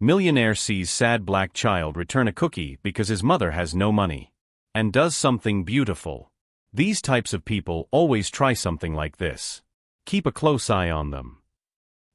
Millionaire sees sad black child return a cookie because his mother has no money. And does something beautiful. These types of people always try something like this. Keep a close eye on them.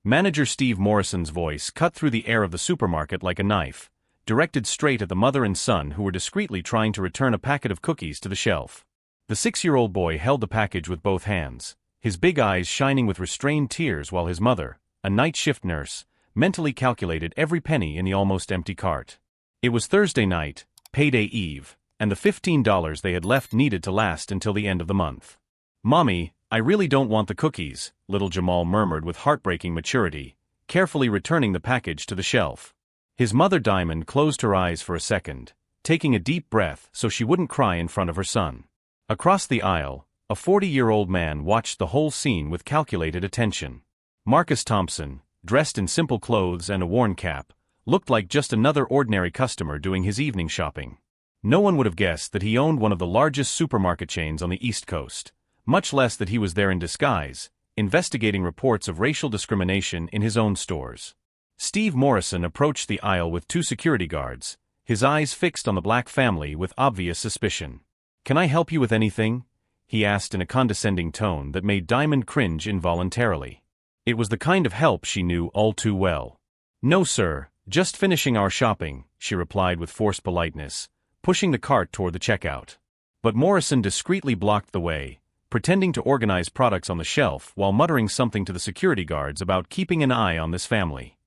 Manager Steve Morrison's voice cut through the air of the supermarket like a knife, directed straight at the mother and son who were discreetly trying to return a packet of cookies to the shelf. The 6-year-old boy held the package with both hands, his big eyes shining with restrained tears while his mother, a night shift nurse, mentally calculated every penny in the almost empty cart. It was Thursday night, payday eve, and the $15 they had left needed to last until the end of the month. "Mommy, I really don't want the cookies," little Jamal murmured with heartbreaking maturity, carefully returning the package to the shelf. His mother Diamond closed her eyes for a second, taking a deep breath so she wouldn't cry in front of her son. Across the aisle, a 40-year-old man watched the whole scene with calculated attention. Marcus Thompson, dressed in simple clothes and a worn cap, looked like just another ordinary customer doing his evening shopping. No one would have guessed that he owned one of the largest supermarket chains on the East Coast, much less that he was there in disguise, investigating reports of racial discrimination in his own stores. Steve Morrison approached the aisle with 2 security guards, his eyes fixed on the black family with obvious suspicion. "Can I help you with anything?" he asked in a condescending tone that made Diamond cringe involuntarily. It was the kind of help she knew all too well. "No sir, just finishing our shopping," she replied with forced politeness, pushing the cart toward the checkout. But Morrison discreetly blocked the way, pretending to organize products on the shelf while muttering something to the security guards about keeping an eye on this family.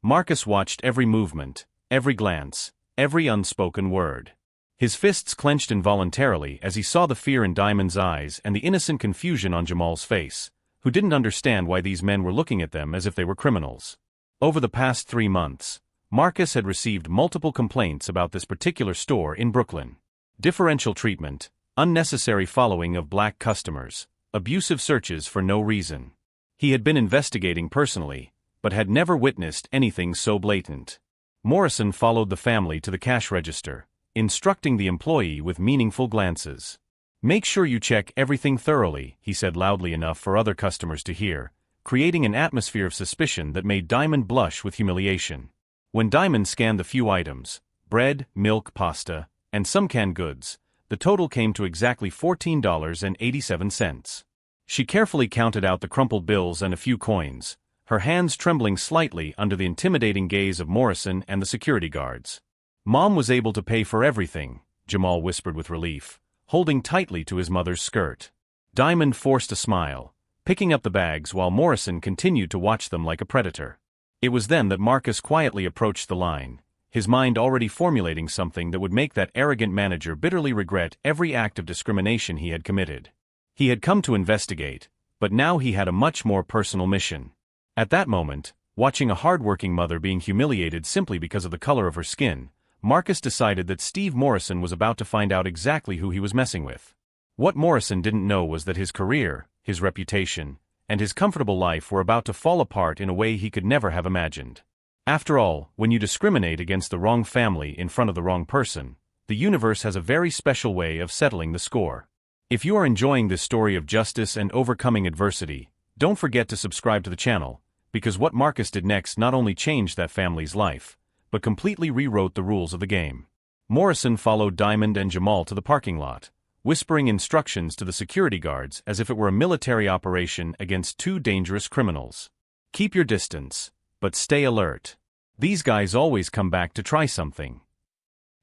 Marcus watched every movement, every glance, every unspoken word. His fists clenched involuntarily as he saw the fear in Diamond's eyes and the innocent confusion on Jamal's face, who didn't understand why these men were looking at them as if they were criminals. Over the past 3 months, Marcus had received multiple complaints about this particular store in Brooklyn. Differential treatment, unnecessary following of black customers, abusive searches for no reason. He had been investigating personally, but had never witnessed anything so blatant. Morrison followed the family to the cash register, instructing the employee with meaningful glances. "Make sure you check everything thoroughly," he said loudly enough for other customers to hear, creating an atmosphere of suspicion that made Diamond blush with humiliation. When Diamond scanned the few items, bread, milk, pasta, and some canned goods, the total came to exactly $14.87. She carefully counted out the crumpled bills and a few coins, her hands trembling slightly under the intimidating gaze of Morrison and the security guards. "Mom was able to pay for everything," Jamal whispered with relief, holding tightly to his mother's skirt. Diamond forced a smile, picking up the bags while Morrison continued to watch them like a predator. It was then that Marcus quietly approached the line, his mind already formulating something that would make that arrogant manager bitterly regret every act of discrimination he had committed. He had come to investigate, but now he had a much more personal mission. At that moment, watching a hardworking mother being humiliated simply because of the color of her skin, Marcus decided that Steve Morrison was about to find out exactly who he was messing with. What Morrison didn't know was that his career, his reputation, and his comfortable life were about to fall apart in a way he could never have imagined. After all, when you discriminate against the wrong family in front of the wrong person, the universe has a very special way of settling the score. If you are enjoying this story of justice and overcoming adversity, don't forget to subscribe to the channel, because what Marcus did next not only changed that family's life, but completely rewrote the rules of the game. Morrison followed Diamond and Jamal to the parking lot, whispering instructions to the security guards as if it were a military operation against 2 dangerous criminals. "Keep your distance, but stay alert. These guys always come back to try something."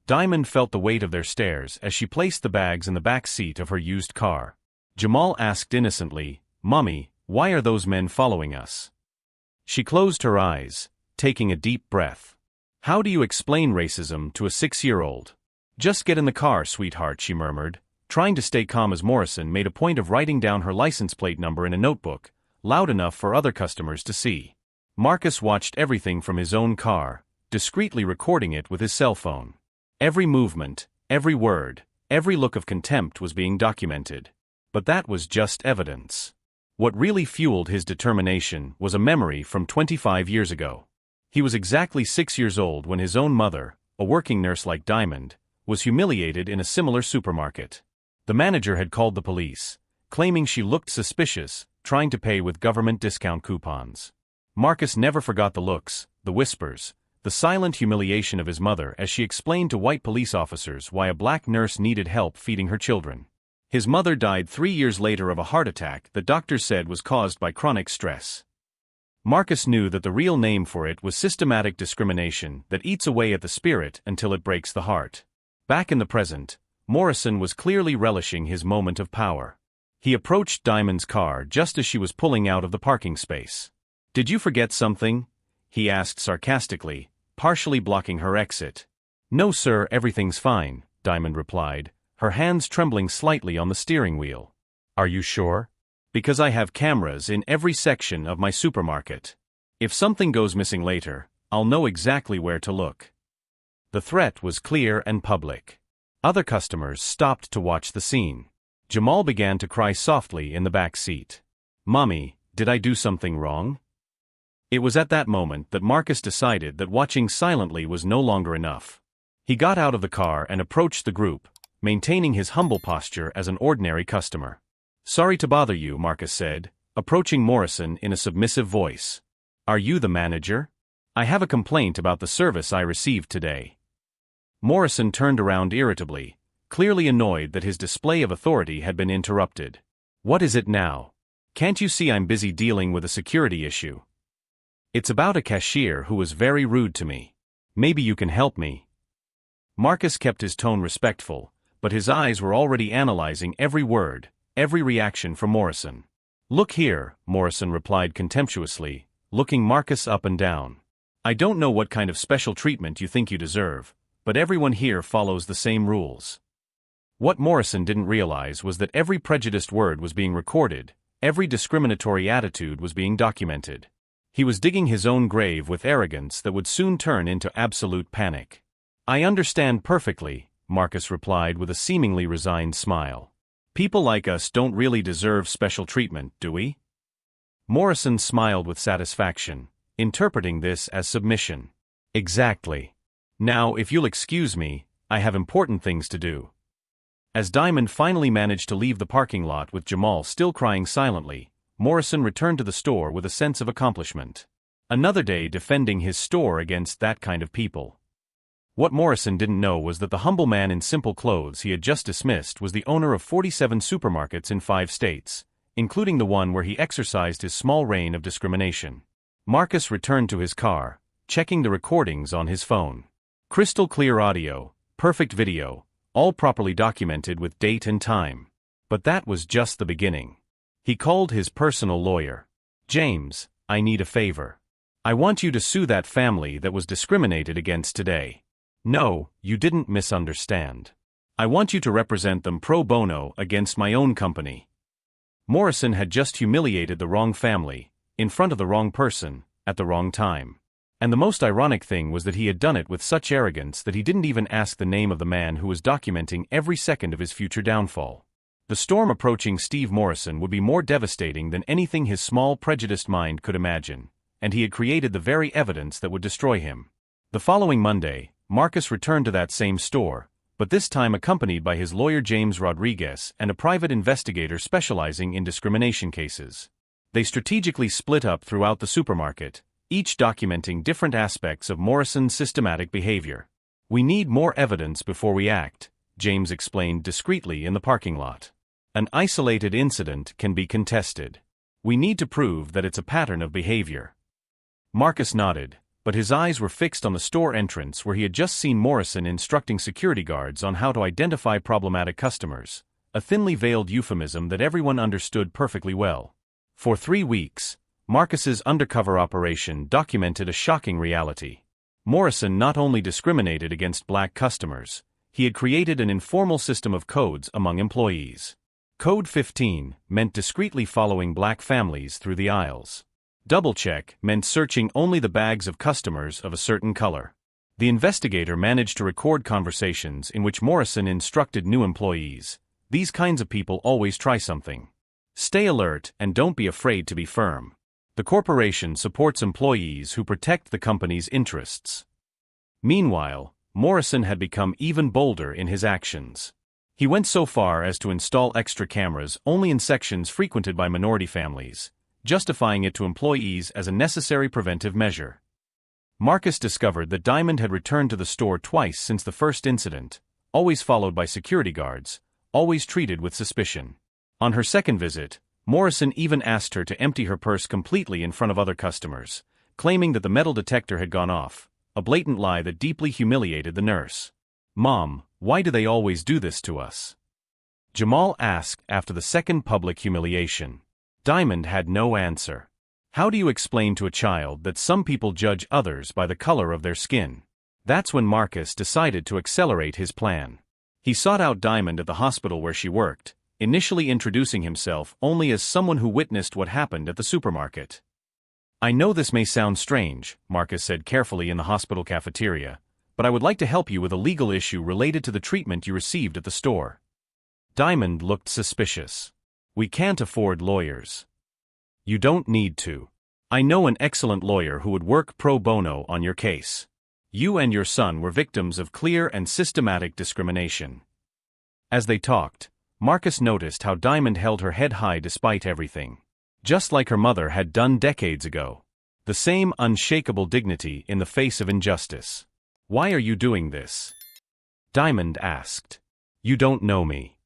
Diamond felt the weight of their stares as she placed the bags in the back seat of her used car. Jamal asked innocently, "Mommy, why are those men following us?" She closed her eyes, taking a deep breath. "How do you explain racism to a 6-year-old? Just get in the car, sweetheart," she murmured, trying to stay calm as Morrison made a point of writing down her license plate number in a notebook, loud enough for other customers to see. Marcus watched everything from his own car, discreetly recording it with his cell phone. Every movement, every word, every look of contempt was being documented. But that was just evidence. What really fueled his determination was a memory from 25 years ago. He was exactly 6 years old when his own mother, a working nurse like Diamond, was humiliated in a similar supermarket. The manager had called the police, claiming she looked suspicious, trying to pay with government discount coupons. Marcus never forgot the looks, the whispers, the silent humiliation of his mother as she explained to white police officers why a black nurse needed help feeding her children. His mother died 3 years later of a heart attack that doctors said was caused by chronic stress. Marcus knew that the real name for it was systematic discrimination that eats away at the spirit until it breaks the heart. Back in the present, Morrison was clearly relishing his moment of power. He approached Diamond's car just as she was pulling out of the parking space. "Did you forget something?" he asked sarcastically, partially blocking her exit. "No sir, everything's fine," Diamond replied, her hands trembling slightly on the steering wheel. "Are you sure?" "Because I have cameras in every section of my supermarket. If something goes missing later, I'll know exactly where to look." The threat was clear and public. Other customers stopped to watch the scene. Jamal began to cry softly in the back seat. "Mommy, did I do something wrong?" It was at that moment that Marcus decided that watching silently was no longer enough. He got out of the car and approached the group, maintaining his humble posture as an ordinary customer. "Sorry to bother you," Marcus said, approaching Morrison in a submissive voice. "Are you the manager? I have a complaint about the service I received today." Morrison turned around irritably, clearly annoyed that his display of authority had been interrupted. "What is it now? Can't you see I'm busy dealing with a security issue? It's about a cashier who was very rude to me. Maybe you can help me." Marcus kept his tone respectful, but his eyes were already analyzing every word, every reaction from Morrison. "Look here," Morrison replied contemptuously, looking Marcus up and down. "I don't know what kind of special treatment you think you deserve, but everyone here follows the same rules." What Morrison didn't realize was that every prejudiced word was being recorded, every discriminatory attitude was being documented. He was digging his own grave with arrogance that would soon turn into absolute panic. "I understand perfectly," Marcus replied with a seemingly resigned smile. "People like us don't really deserve special treatment, do we?" Morrison smiled with satisfaction, interpreting this as submission. "Exactly. Now, if you'll excuse me, I have important things to do." As Diamond finally managed to leave the parking lot with Jamal still crying silently, Morrison returned to the store with a sense of accomplishment. Another day defending his store against that kind of people. What Morrison didn't know was that the humble man in simple clothes he had just dismissed was the owner of 47 supermarkets in 5 states, including the one where he exercised his small reign of discrimination. Marcus returned to his car, checking the recordings on his phone. Crystal clear audio, perfect video, all properly documented with date and time. But that was just the beginning. He called his personal lawyer. "James, I need a favor. I want you to sue that family that was discriminated against today. No, you didn't misunderstand. I want you to represent them pro bono against my own company." Morrison had just humiliated the wrong family, in front of the wrong person, at the wrong time. And the most ironic thing was that he had done it with such arrogance that he didn't even ask the name of the man who was documenting every second of his future downfall. The storm approaching Steve Morrison would be more devastating than anything his small prejudiced mind could imagine, and he had created the very evidence that would destroy him. The following Monday, Marcus returned to that same store, but this time accompanied by his lawyer James Rodriguez and a private investigator specializing in discrimination cases. They strategically split up throughout the supermarket, each documenting different aspects of Morrison's systematic behavior. "We need more evidence before we act," James explained discreetly in the parking lot. "An isolated incident can be contested. We need to prove that it's a pattern of behavior." Marcus nodded, but his eyes were fixed on the store entrance where he had just seen Morrison instructing security guards on how to identify problematic customers, a thinly veiled euphemism that everyone understood perfectly well. For 3 weeks, Marcus's undercover operation documented a shocking reality. Morrison not only discriminated against black customers, he had created an informal system of codes among employees. Code 15 meant discreetly following black families through the aisles. Double check meant searching only the bags of customers of a certain color. The investigator managed to record conversations in which Morrison instructed new employees. "These kinds of people always try something. Stay alert and don't be afraid to be firm. The corporation supports employees who protect the company's interests." Meanwhile, Morrison had become even bolder in his actions. He went so far as to install extra cameras only in sections frequented by minority families, justifying it to employees as a necessary preventive measure. Marcus discovered that Diamond had returned to the store twice since the first incident, always followed by security guards, always treated with suspicion. On her second visit, Morrison even asked her to empty her purse completely in front of other customers, claiming that the metal detector had gone off, a blatant lie that deeply humiliated the nurse. "Mom, why do they always do this to us?" Jamal asked after the second public humiliation. Diamond had no answer. How do you explain to a child that some people judge others by the color of their skin? That's when Marcus decided to accelerate his plan. He sought out Diamond at the hospital where she worked, initially introducing himself only as someone who witnessed what happened at the supermarket. "I know this may sound strange," Marcus said carefully in the hospital cafeteria, "but I would like to help you with a legal issue related to the treatment you received at the store." Diamond looked suspicious. "We can't afford lawyers." "You don't need to. I know an excellent lawyer who would work pro bono on your case. You and your son were victims of clear and systematic discrimination." As they talked, Marcus noticed how Diamond held her head high despite everything. Just like her mother had done decades ago. The same unshakable dignity in the face of injustice. "Why are you doing this?" Diamond asked. "You don't know me."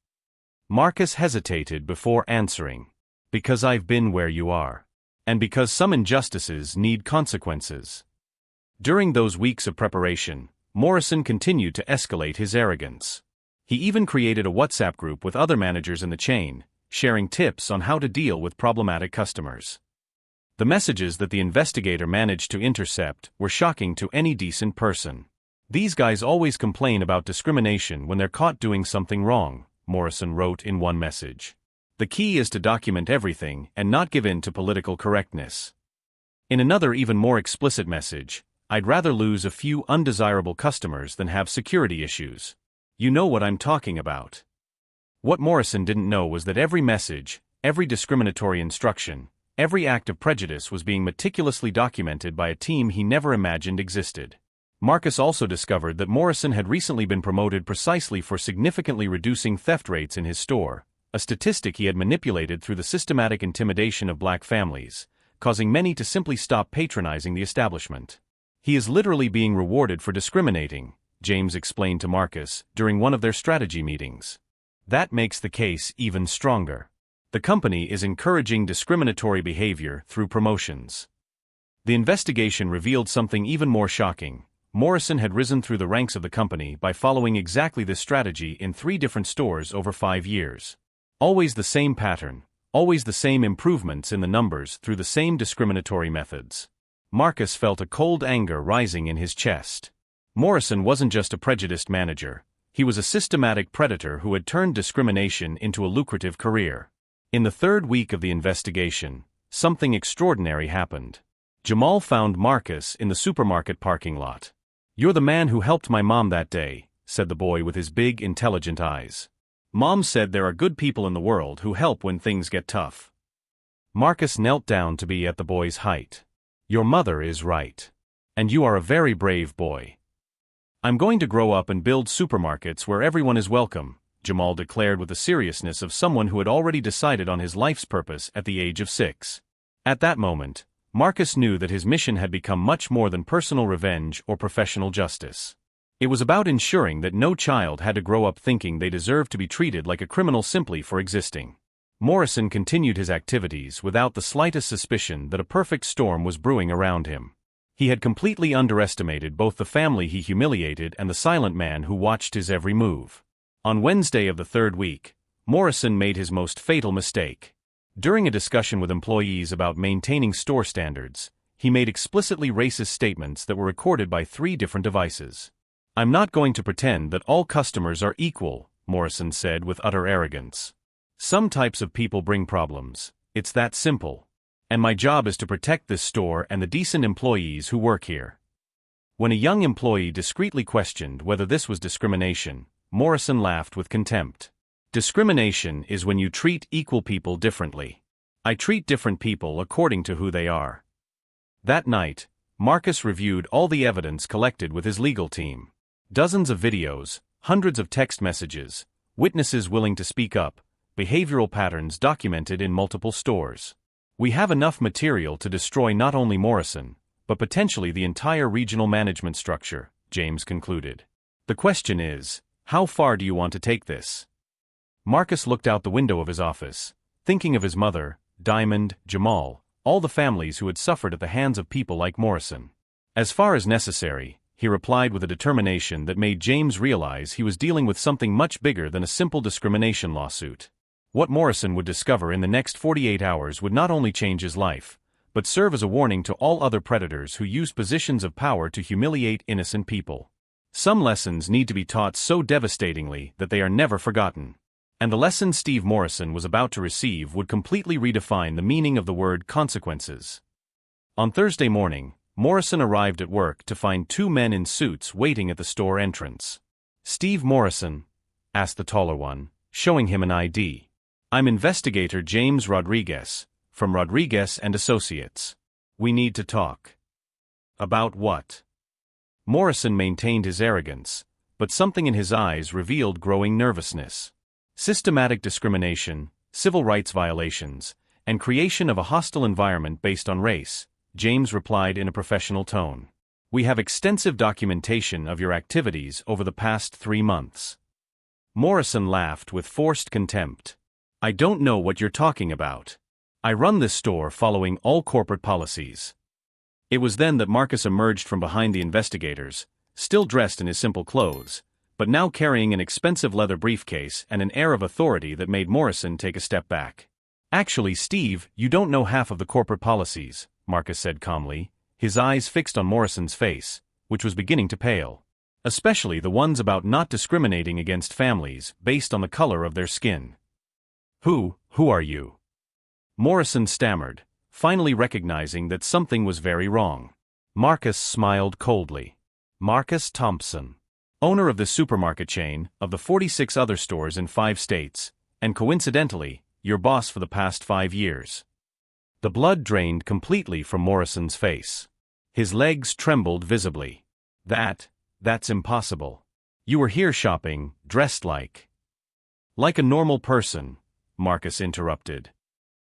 Marcus hesitated before answering. "Because I've been where you are. And because some injustices need consequences." During those weeks of preparation, Morrison continued to escalate his arrogance. He even created a WhatsApp group with other managers in the chain, sharing tips on how to deal with problematic customers. The messages that the investigator managed to intercept were shocking to any decent person. "These guys always complain about discrimination when they're caught doing something wrong," Morrison wrote in one message. "The key is to document everything and not give in to political correctness." In another even more explicit message, "I'd rather lose a few undesirable customers than have security issues. You know what I'm talking about." What Morrison didn't know was that every message, every discriminatory instruction, every act of prejudice was being meticulously documented by a team he never imagined existed. Marcus also discovered that Morrison had recently been promoted precisely for significantly reducing theft rates in his store, a statistic he had manipulated through the systematic intimidation of black families, causing many to simply stop patronizing the establishment. "He is literally being rewarded for discriminating," James explained to Marcus during one of their strategy meetings. "That makes the case even stronger. The company is encouraging discriminatory behavior through promotions." The investigation revealed something even more shocking. Morrison had risen through the ranks of the company by following exactly this strategy in 3 different stores over 5 years. Always the same pattern, always the same improvements in the numbers through the same discriminatory methods. Marcus felt a cold anger rising in his chest. Morrison wasn't just a prejudiced manager, he was a systematic predator who had turned discrimination into a lucrative career. In the 3rd week of the investigation, something extraordinary happened. Jamal found Marcus in the supermarket parking lot. "You're the man who helped my mom that day," said the boy with his big, intelligent eyes. "Mom said there are good people in the world who help when things get tough." Marcus knelt down to be at the boy's height. "Your mother is right. And you are a very brave boy." "I'm going to grow up and build supermarkets where everyone is welcome," Jamal declared with the seriousness of someone who had already decided on his life's purpose at the age of 6. At that moment, Marcus knew that his mission had become much more than personal revenge or professional justice. It was about ensuring that no child had to grow up thinking they deserved to be treated like a criminal simply for existing. Morrison continued his activities without the slightest suspicion that a perfect storm was brewing around him. He had completely underestimated both the family he humiliated and the silent man who watched his every move. On Wednesday of the 3rd week, Morrison made his most fatal mistake. During a discussion with employees about maintaining store standards, he made explicitly racist statements that were recorded by 3 different devices. "I'm not going to pretend that all customers are equal," Morrison said with utter arrogance. "Some types of people bring problems. It's that simple. And my job is to protect this store and the decent employees who work here." When a young employee discreetly questioned whether this was discrimination, Morrison laughed with contempt. "Discrimination is when you treat equal people differently. I treat different people according to who they are." That night, Marcus reviewed all the evidence collected with his legal team. Dozens of videos, hundreds of text messages, witnesses willing to speak up, behavioral patterns documented in multiple stores. "We have enough material to destroy not only Morrison, but potentially the entire regional management structure, James concluded. The question is, how far do you want to take this? Marcus looked out the window of his office, thinking of his mother, Diamond, Jamal, all the families who had suffered at the hands of people like Morrison. As far as necessary, he replied with a determination that made James realize he was dealing with something much bigger than a simple discrimination lawsuit. What Morrison would discover in the next 48 hours would not only change his life, but serve as a warning to all other predators who use positions of power to humiliate innocent people. Some lessons need to be taught so devastatingly that they are never forgotten. And the lesson Steve Morrison was about to receive would completely redefine the meaning of the word consequences. On Thursday morning, Morrison arrived at work to find two men in suits waiting at the store entrance. "Steve Morrison?" asked the taller one, showing him an ID. "I'm investigator James Rodriguez, from Rodriguez and Associates. We need to talk." "About what?" Morrison maintained his arrogance, but something in his eyes revealed growing nervousness. "Systematic discrimination, civil rights violations, and creation of a hostile environment based on race," James replied in a professional tone. "We have extensive documentation of your activities over the past 3 months." Morrison laughed with forced contempt. "I don't know what you're talking about. I run this store following all corporate policies." It was then that Marcus emerged from behind the investigators, still dressed in his simple clothes, but now carrying an expensive leather briefcase and an air of authority that made Morrison take a step back. "Actually, Steve, you don't know half of the corporate policies," Marcus said calmly, his eyes fixed on Morrison's face, which was beginning to pale. "Especially the ones about not discriminating against families based on the color of their skin." Who are you?" Morrison stammered, finally recognizing that something was very wrong. Marcus smiled coldly. "Marcus Thompson, owner of this supermarket chain, of the 46 other stores in 5 states, and coincidentally, your boss for the past 5 years. The blood drained completely from Morrison's face. His legs trembled visibly. That's impossible. You were here shopping, dressed like a normal person," Marcus interrupted.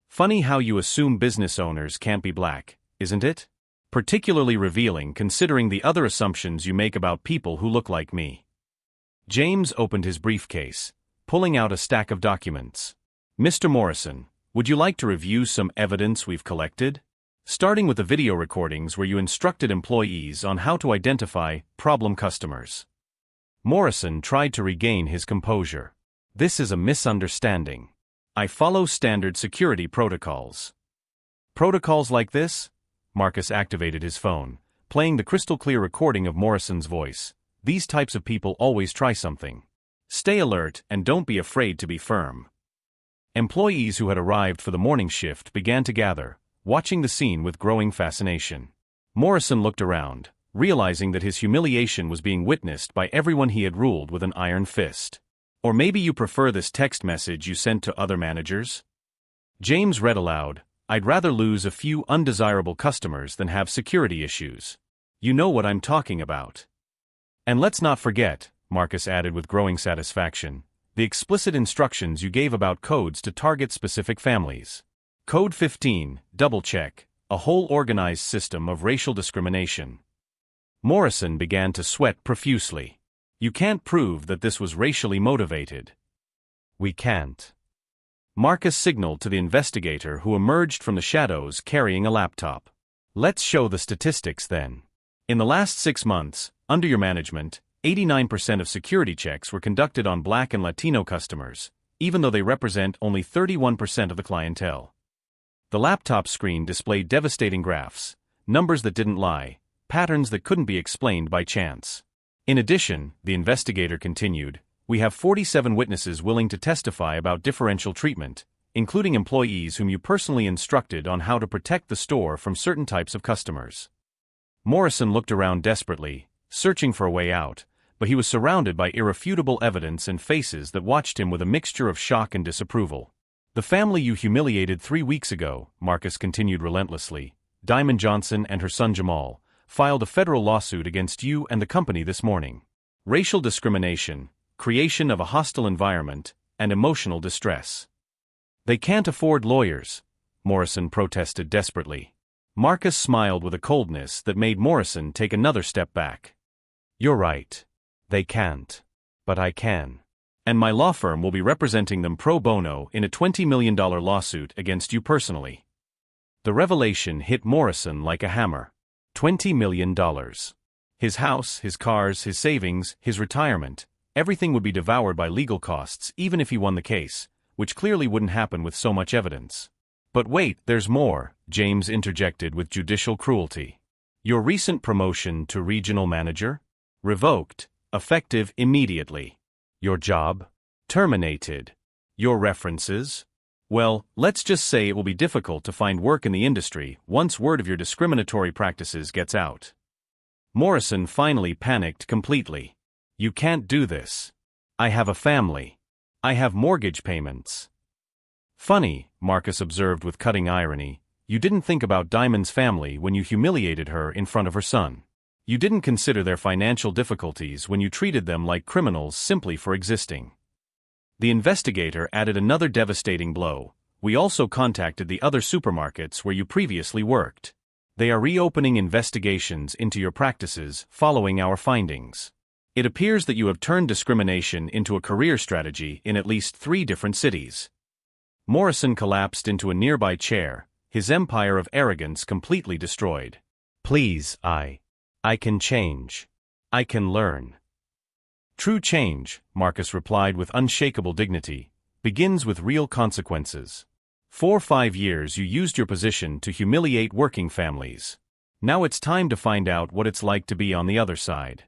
"Funny how you assume business owners can't be black, isn't it? Particularly revealing considering the other assumptions you make about people who look like me." James opened his briefcase, pulling out a stack of documents. "Mr. Morrison, would you like to review some evidence we've collected? Starting with the video recordings where you instructed employees on how to identify problem customers." Morrison tried to regain his composure. "This is a misunderstanding. I follow standard security protocols." "Protocols like this?" Marcus activated his phone, playing the crystal-clear recording of Morrison's voice. "These types of people always try something. Stay alert and don't be afraid to be firm." Employees who had arrived for the morning shift began to gather, watching the scene with growing fascination. Morrison looked around, realizing that his humiliation was being witnessed by everyone he had ruled with an iron fist. "Or maybe you prefer this text message you sent to other managers?" James read aloud, "I'd rather lose a few undesirable customers than have security issues. You know what I'm talking about." "And let's not forget," Marcus added with growing satisfaction, "the explicit instructions you gave about codes to target specific families. Code 15, double-check, a whole organized system of racial discrimination." Morrison began to sweat profusely. "You can't prove that this was racially motivated." "We can't." Marcus signaled to the investigator who emerged from the shadows carrying a laptop. "Let's show the statistics then. In the last 6 months, under your management, 89% of security checks were conducted on Black and Latino customers, even though they represent only 31% of the clientele." The laptop screen displayed devastating graphs, numbers that didn't lie, patterns that couldn't be explained by chance. "In addition," the investigator continued, "we have 47 witnesses willing to testify about differential treatment, including employees whom you personally instructed on how to protect the store from certain types of customers." Morrison looked around desperately, searching for a way out, but he was surrounded by irrefutable evidence and faces that watched him with a mixture of shock and disapproval. "The family you humiliated 3 weeks ago," Marcus continued relentlessly, "Diamond Johnson and her son Jamal, filed a federal lawsuit against you and the company this morning. Racial discrimination, creation of a hostile environment, and emotional distress." "They can't afford lawyers," Morrison protested desperately. Marcus smiled with a coldness that made Morrison take another step back. You're right. They can't. But I can. And my law firm will be representing them pro bono in a $20 million lawsuit against you personally. The revelation hit Morrison like a hammer. $20 million. His house, his cars, his savings, his retirement, everything would be devoured by legal costs even if he won the case, which clearly wouldn't happen with so much evidence. But wait, there's more, James interjected with judicial cruelty. Your recent promotion to regional manager? Revoked, effective immediately. Your job? Terminated. Your references? Well, let's just say it will be difficult to find work in the industry once word of your discriminatory practices gets out. Morrison finally panicked completely. You can't do this. I have a family. I have mortgage payments. Funny, Marcus observed with cutting irony, you didn't think about Diamond's family when you humiliated her in front of her son. You didn't consider their financial difficulties when you treated them like criminals simply for existing. The investigator added another devastating blow. We also contacted the other supermarkets where you previously worked. They are reopening investigations into your practices following our findings. It appears that you have turned discrimination into a career strategy in at least 3 different cities. Morrison collapsed into a nearby chair, his empire of arrogance completely destroyed. Please, I can change. I can learn. True change, Marcus replied with unshakable dignity, begins with real consequences. For 5 years you used your position to humiliate working families. Now it's time to find out what it's like to be on the other side.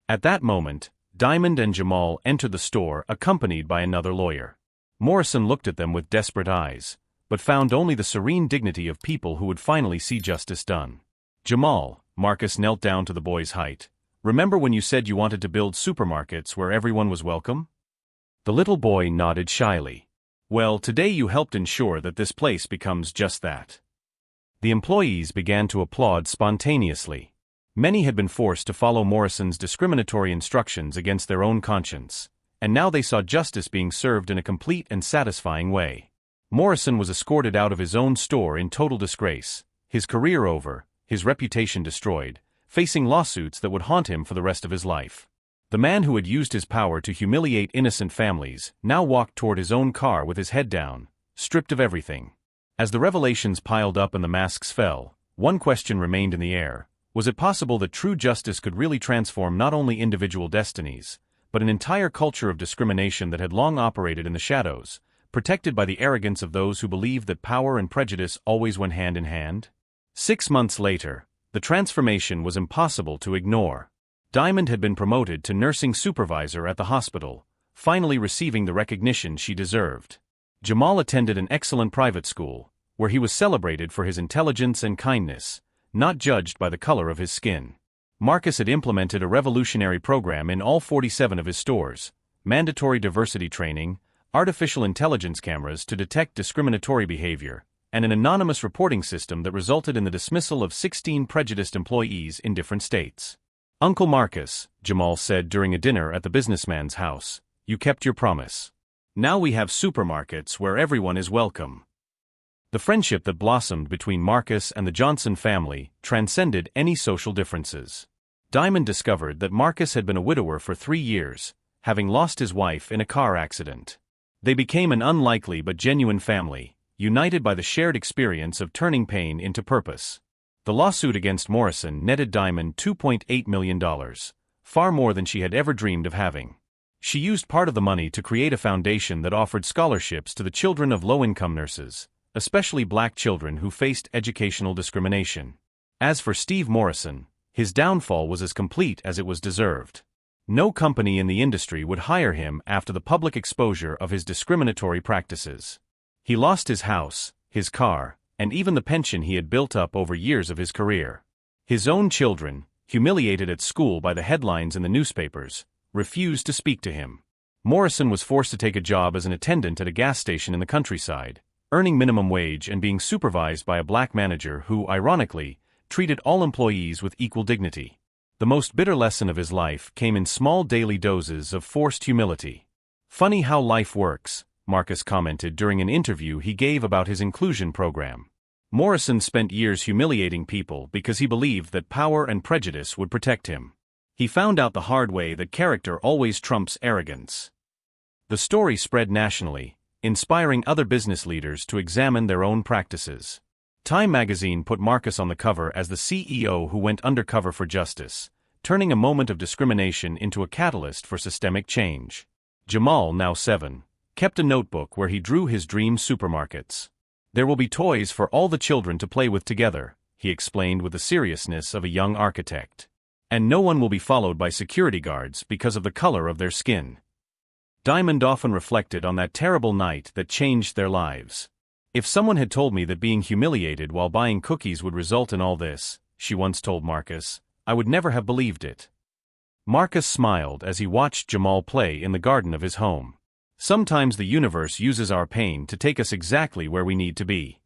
At that moment, Diamond and Jamal entered the store accompanied by another lawyer. Morrison looked at them with desperate eyes, but found only the serene dignity of people who would finally see justice done. Jamal, Marcus knelt down to the boy's height. Remember when you said you wanted to build supermarkets where everyone was welcome? The little boy nodded shyly. Well, today you helped ensure that this place becomes just that. The employees began to applaud spontaneously. Many had been forced to follow Morrison's discriminatory instructions against their own conscience, and now they saw justice being served in a complete and satisfying way. Morrison was escorted out of his own store in total disgrace, his career over, his reputation destroyed, facing lawsuits that would haunt him for the rest of his life. The man who had used his power to humiliate innocent families now walked toward his own car with his head down, stripped of everything. As the revelations piled up and the masks fell, one question remained in the air. Was it possible that true justice could really transform not only individual destinies, but an entire culture of discrimination that had long operated in the shadows, protected by the arrogance of those who believed that power and prejudice always went hand in hand? 6 months later, the transformation was impossible to ignore. Diamond had been promoted to nursing supervisor at the hospital, finally receiving the recognition she deserved. Jamal attended an excellent private school, where he was celebrated for his intelligence and kindness, not judged by the color of his skin. Marcus had implemented a revolutionary program in all 47 of his stores, mandatory diversity training, artificial intelligence cameras to detect discriminatory behavior, and an anonymous reporting system that resulted in the dismissal of 16 prejudiced employees in different states. Uncle Marcus, Jamal said during a dinner at the businessman's house, you kept your promise. Now we have supermarkets where everyone is welcome. The friendship that blossomed between Marcus and the Johnson family transcended any social differences. Diamond discovered that Marcus had been a widower for 3 years, having lost his wife in a car accident. They became an unlikely but genuine family, united by the shared experience of turning pain into purpose. The lawsuit against Morrison netted Diamond $2.8 million, far more than she had ever dreamed of having. She used part of the money to create a foundation that offered scholarships to the children of low-income nurses, especially black children who faced educational discrimination. As for Steve Morrison, his downfall was as complete as it was deserved. No company in the industry would hire him after the public exposure of his discriminatory practices. He lost his house, his car, and even the pension he had built up over years of his career. His own children, humiliated at school by the headlines in the newspapers, refused to speak to him. Morrison was forced to take a job as an attendant at a gas station in the countryside, earning minimum wage and being supervised by a black manager who, ironically, treated all employees with equal dignity. The most bitter lesson of his life came in small daily doses of forced humility. Funny how life works, Marcus commented during an interview he gave about his inclusion program. Morrison spent years humiliating people because he believed that power and prejudice would protect him. He found out the hard way that character always trumps arrogance. The story spread nationally, inspiring other business leaders to examine their own practices. Time magazine put Marcus on the cover as the CEO who went undercover for justice, turning a moment of discrimination into a catalyst for systemic change. Jamal, now 7, kept a notebook where he drew his dream supermarkets. "There will be toys for all the children to play with together," he explained with the seriousness of a young architect. "And no one will be followed by security guards because of the color of their skin." Diamond often reflected on that terrible night that changed their lives. "If someone had told me that being humiliated while buying cookies would result in all this," she once told Marcus, "I would never have believed it." Marcus smiled as he watched Jamal play in the garden of his home. Sometimes the universe uses our pain to take us exactly where we need to be.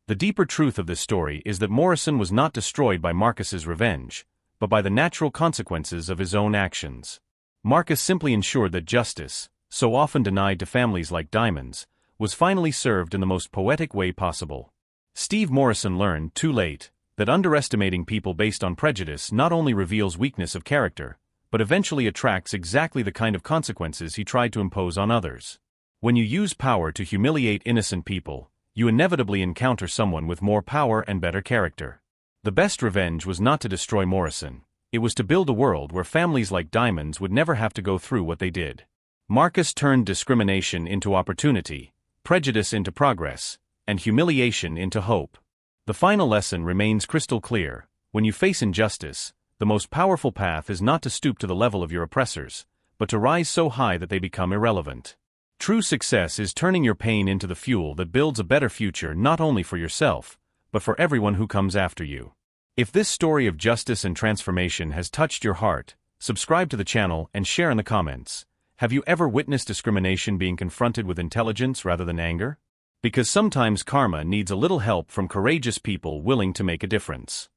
The deeper truth of this story is that Morrison was not destroyed by Marcus's revenge, but by the natural consequences of his own actions. Marcus simply ensured that justice, so often denied to families like Diamond's, was finally served in the most poetic way possible. Steve Morrison learned, too late, that underestimating people based on prejudice not only reveals weakness of character, but eventually attracts exactly the kind of consequences he tried to impose on others. When you use power to humiliate innocent people, you inevitably encounter someone with more power and better character. The best revenge was not to destroy Morrison. It was to build a world where families like Diamond's would never have to go through what they did. Marcus turned discrimination into opportunity, prejudice into progress, and humiliation into hope. The final lesson remains crystal clear: when you face injustice, the most powerful path is not to stoop to the level of your oppressors, but to rise so high that they become irrelevant. True success is turning your pain into the fuel that builds a better future not only for yourself, but for everyone who comes after you. If this story of justice and transformation has touched your heart, subscribe to the channel and share in the comments. Have you ever witnessed discrimination being confronted with intelligence rather than anger? Because sometimes karma needs a little help from courageous people willing to make a difference.